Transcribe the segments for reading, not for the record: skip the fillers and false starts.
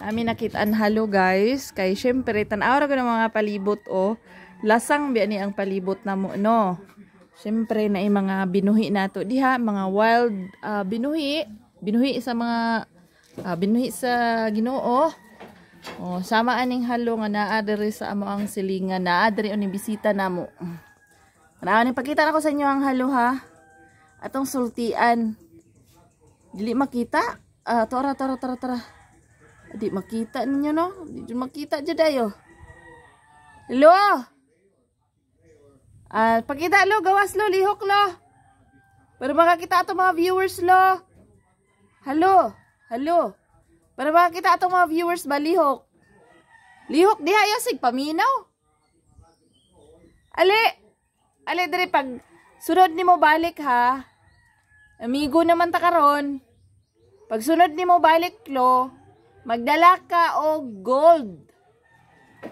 Amin nakitaan halo guys. Kay syempre tanaw ra ko ng mga palibot o. Lasang biya ni ang palibot na mo no. Syempre na mga binuhi nato diha, mga wild binuhi. Binuhi sa mga binuhi sa Ginoo. Oh, sama aning halo nga naa diri sa amo ang silingan, naa diri oni bisita namo. Naa ni pakita na ko sa inyo ang halo ha. Atong sultian. Dili makita. Tara. Di makita ninyo no? Di makita dyan dayo. Hello? Pakita lo, gawas lo, lihok lo. Para makakita ato mga viewers lo. Hello? Para makakita ato mga viewers ba, lihok? Lihok diha yasig, paminaw. Ali diri pag sunod ni mo balik ha. Amigo naman ta karon. Pag sunod ni mo balik lo, magdala ka og gold.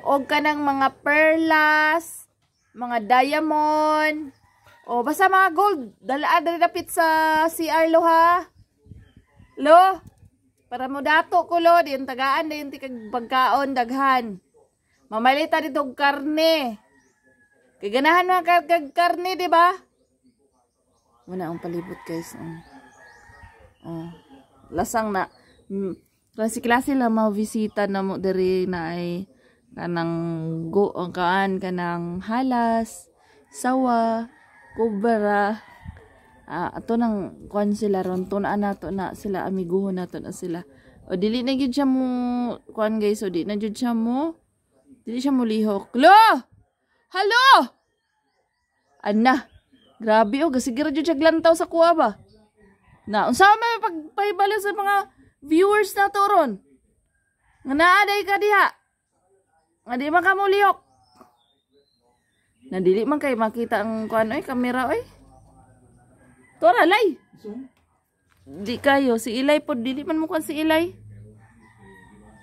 Og kanang mga perlas, mga diamond, o basta mga gold. Dala diri dapit sa CR lo ha. Lo, para mo dato ko lo, diyon tagaan diyon ti kag pagkaon daghan. Mamalita dito og karne. Kay ganahan mga kag karne, di ba? Muna ang palibot guys. Lasang na. Klase-klase lang mga bisita na mo diri na ay kanang kanang halas, sawa, kubra. Ato nang kuan sila ron tunaan nato na sila amiguhon nato na sila. O dili na gyud siya mo kuan guys, o di na gyud siya mo. Dili siya mo lihok. Lo! Hello! Anna, grabe o gasigira gyud siya glantaw sa kuha ba. Na unsa may pagpahibalo sa mga viewers na to ron. Nga naaday ka diha. Nga di man ka mo lihok. Na dili man kay makita ang kuan oy kamera oy. Tora lay. Di kayo si Ilay pod dili man mo kuan si Ilay.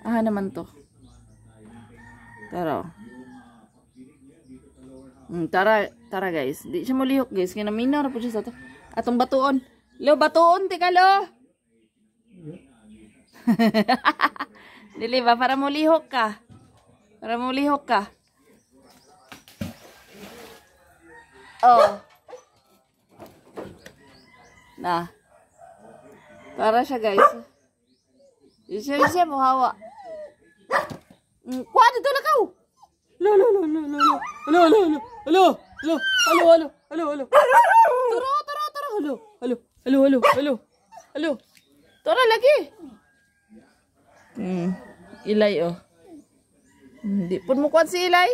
Naman to. Tara. Tara guys. Di siya mo lihok guys. Kaya naminaw na po siya sa to. Atong batuon. Lo batuon tika lo. Dili ba para mo lihok ka? Oh. Na. Para siya guys. Siya mo hawa. Kuha dito na kao. Hello. Tara lagi. Ilay oh. Hindi pun mo kuan si Ilay.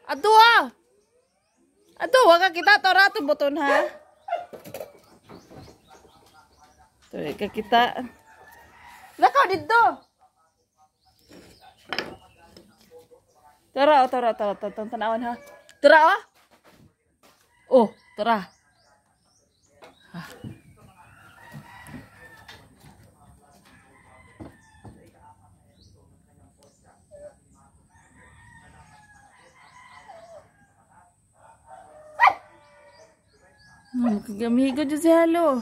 Ato ka kita tora to buton ha. Tora ka kita. Lakaw dito. Tara tanawon ha. Tara oh. Oh, tara. Kagamigo dyan si Halo.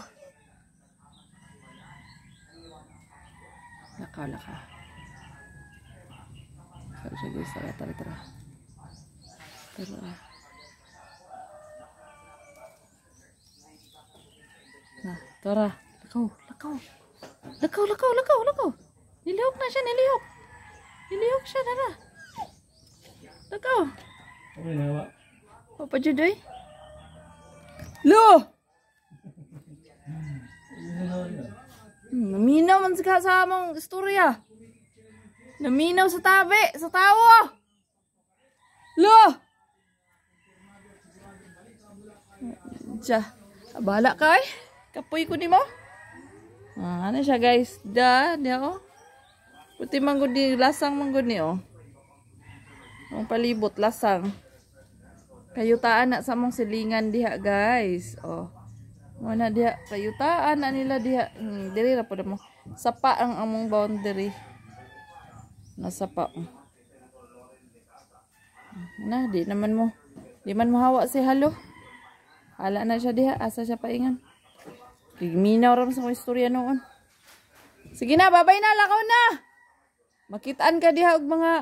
Laka. Sabi siya guys, tara. Nah, tara. Lakaw. Nilihok na siya, Nilihok siya, tara. Lakaw. Okay na ba? Papa Judoy. Lo! Naminaw man sa among istorya. Naminaw sa tabi, sa tawo. Lo! Diya, abala ka eh. Kapoy ko ni mo. Ano siya guys? Diya oh. Puti manggod ni, lasang manggod ni oh. Ang palibot, lasang. Kayutaan na sa mong silingan diha guys. Oh. Muna diha kayutaan na nila diha. Diri ra pud mo. Sapa ang among boundary. Nasapa. Na di man mo hawa si Halo. Hala na siya diha, asa siya paingan. Minaw ra sa istorya noon. Sige na, babay na, lakaw na. Makitaan ka diha og mga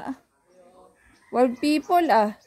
wild people ah.